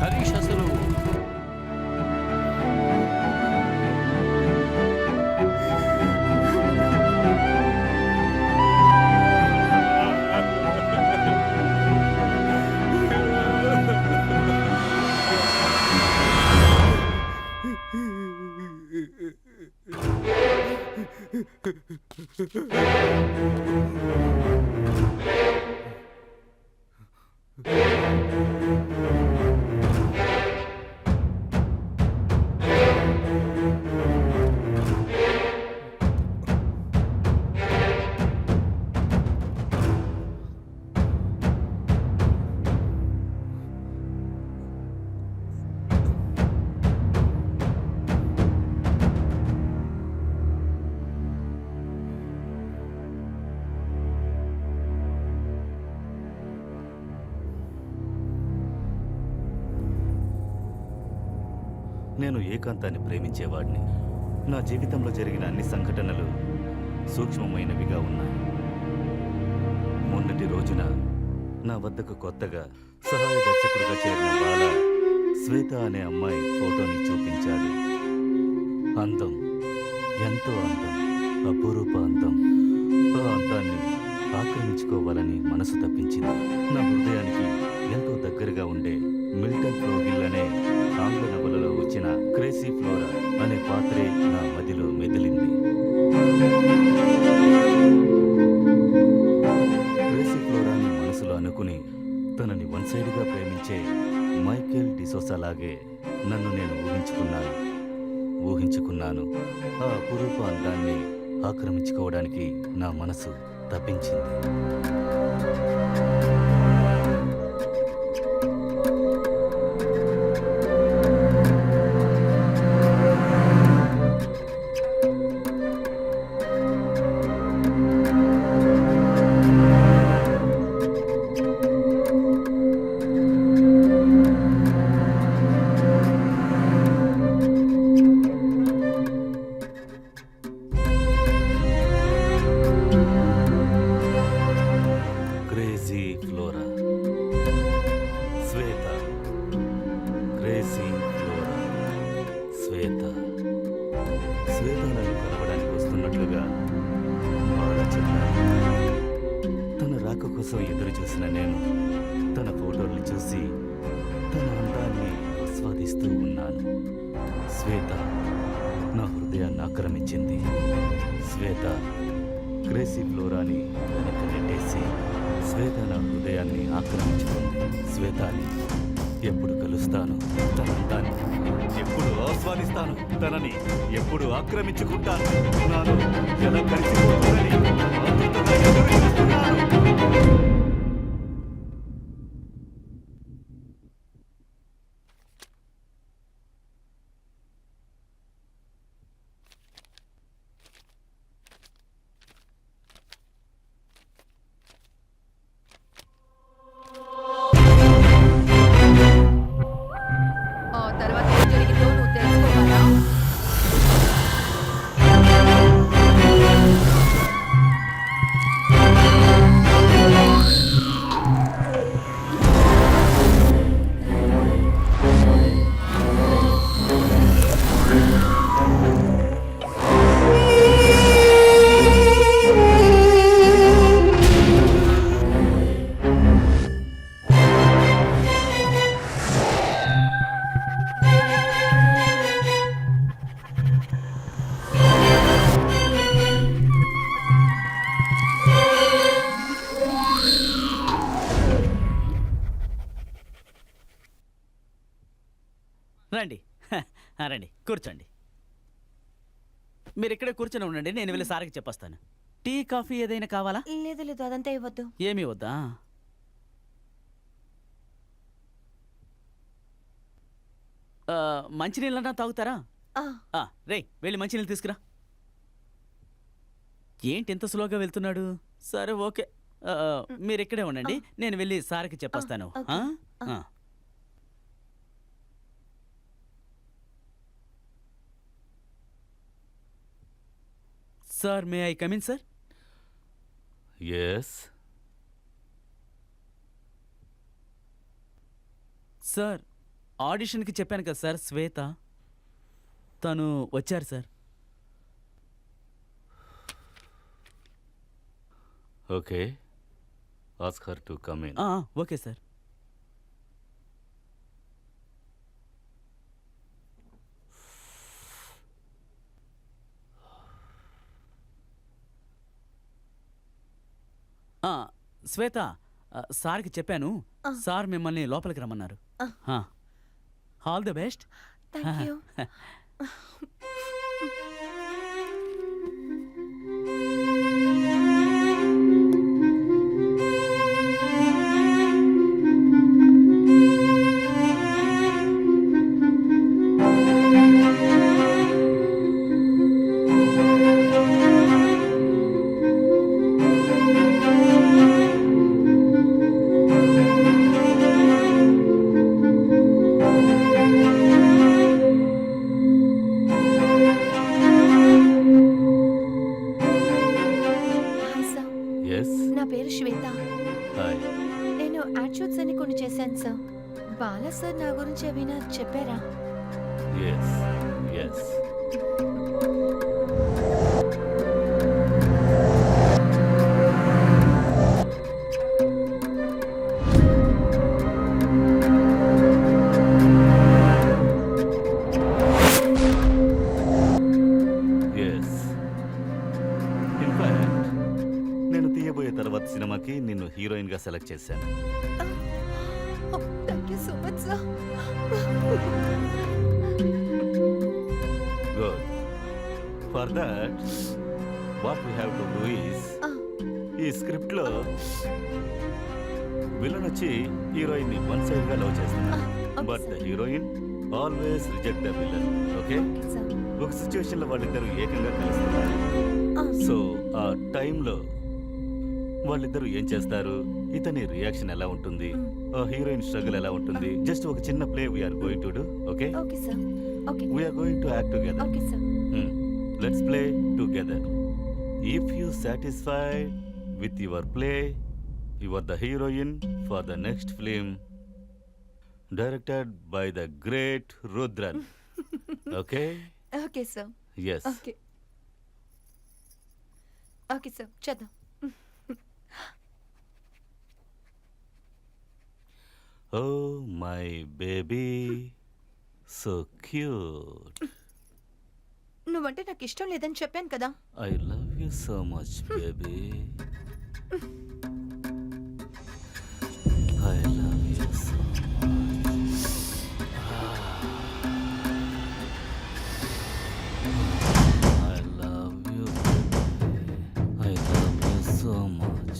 హరీష్ అసలు నేను ఏకాంతాన్ని ప్రేమించేవాడిని. నా జీవితంలో జరిగిన అన్ని సంఘటనలు సూక్ష్మమైనవిగా ఉన్నాయి. మొన్నటి రోజున నా వద్దకు కొత్తగా సహాయ దర్శకుడిగా చేరిన బాల శ్వేత అనే అమ్మాయి ఫోటోని చూపించాడు. అందం, ఎంతో అందం, అపురూప అందం. ఆ అందాన్ని ఆక్రమించుకోవాలని మనసు తప్పించింది. నా హృదయానికి ఎంతో దగ్గరగా ఉండే మిల్టన్ ఫ్లోగిల్ అనే ఆంగ్ల నవలలో వచ్చిన క్రేసీ ఫ్లోరా అనే పాత్రే నా మదిలో మెదిలింది. క్రేసీ ఫ్లోరాని మనసులో అనుకుని తనని వన్ సైడ్గా ప్రేమించే మైకేల్ డిసోసా లాగే నన్ను నేను ఊహించుకున్నాను. ఆ అపురూప అందాన్ని ఆక్రమించుకోవడానికి నా మనసు తప్పించింది. శ్వేత నన్ను కలవడానికి వస్తున్నట్లుగా బాల చెప్పాను. తన రాక కోసం ఎదురు చూసిన నేను తన ఫోటోల్ని చూసి తన అందాన్ని ఆస్వాదిస్తూ ఉన్నాను. శ్వేత నా హృదయాన్ని ఆక్రమించింది. శ్వేత క్రేసీ ఫ్లోరాని వెనక్కి నెట్టేసి శ్వేత నా హృదయాన్ని ఆక్రమించుకుంది. శ్వేతాని ఎప్పుడు కలుస్తాను, తన అందాన్ని ఎప్పుడు ఆస్వాదిస్తాను, తనని ఎప్పుడు ఆక్రమించుకుంటాను, నాలో ఎలా కలిసిపోతుందని ఆతృతగా ఎదురు చూస్తున్నాను. రండి రండి, కూర్చోండి. మీరు ఇక్కడే కూర్చొని ఉండండి, నేను వెళ్ళి సార్కి చెప్పొస్తాను. టీ కాఫీ ఏదైనా కావాలా? లేదు లేదు, అదంతా ఇవ్వద్దు. ఏమీ వద్దా? మంచినీళ్ళన్నా తాగుతారా? రే, వెళ్ళి మంచినీళ్ళు తీసుకురా. ఏంటి ఎంత స్లోగా వెళ్తున్నాడు? సరే ఓకే, మీరు ఇక్కడే ఉండండి, నేను వెళ్ళి సార్కి చెప్పొస్తాను. Sir, may I come in sir? Yes sir, ఆడిషన్కి చెప్పాను కదా సార్, శ్వేత తను వచ్చారు sir. Okay, ask her to come in. Okay sir. Shweta, సార్కి చెప్పాను, సార్ మిమ్మల్ని లోపలికి రమ్మన్నారు. All the best. Thank you. Hi sir, yes, నా పేరు శ్వేత. హాయ్. నేను యాడ్ షూట్స్ అని కొన్ని చేశాను సార్. బాలా సార్ నా గురించి ఏమైనా చెప్పారా? Yes yes. ఎస్, ఇన్ఫాక్ట్ నేను తీయబోయే తర్వాత సినిమాకి నిన్ను హీరోయిన్గా సెలెక్ట్ చేశాను. Thank you so much sir. Good. For that what we have to do is, ఈ స్క్రిప్ట్లో విలన్ వచ్చి హీరోయిన్ ని వన్ సైడ్ గా లవ్ చేస్తున్నా, okay, but the sir. Heroine always reject the villain. Okay, sir. ఒక situation లో వాళ్ళిద్దరు ఏకంగా కలుస్తున్నారు. సో ఆ టైంలో వాళ్ళిద్దరూ ఏం చేస్తారు, ఇతని రియాక్షన్ ఎలా ఉంటుంది, ఆ హీరోయిన్ స్ట్రగుల్ ఎలా ఉంటుంది, జస్ట్ ఒక చిన్న play we are going to do. Okay, okay sir. Okay. We are going to act together. Okay sir. Let's play together. If you satisfied with your play, you are the heroine for the next film directed by the great Rudran. Okay? Okay sir. Yes. Okay. Okay sir, చేద్దాం. Oh, my baby, so cute. నువ్వంటే నాకు ఇష్టం లేదని చెప్పాను కదా. I love you so much, baby. I love you so much. I love you, baby. I love you so much.